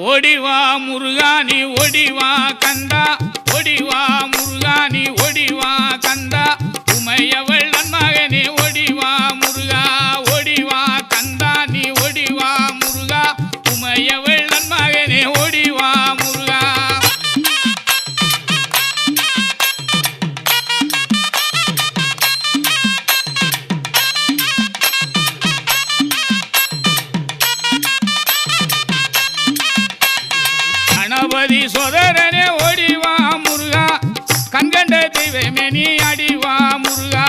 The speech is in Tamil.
ஓடிவா முருகா நீ ஓடிவா கந்தா, ஓடிவா முருகா நீ ஓடிவா கந்தா, உமையவள் நன்மகனே ஓடிவா முருகா, ஓடிவா கந்தா நீ ஓடிவா முருகா, உமையவள் நன்மகனே ஓடிவா முருகா. கணபதி சோதரனே ஓடிவா முருகா, கண்கண்ட தெய்வமே நீ அடிவா முருகா.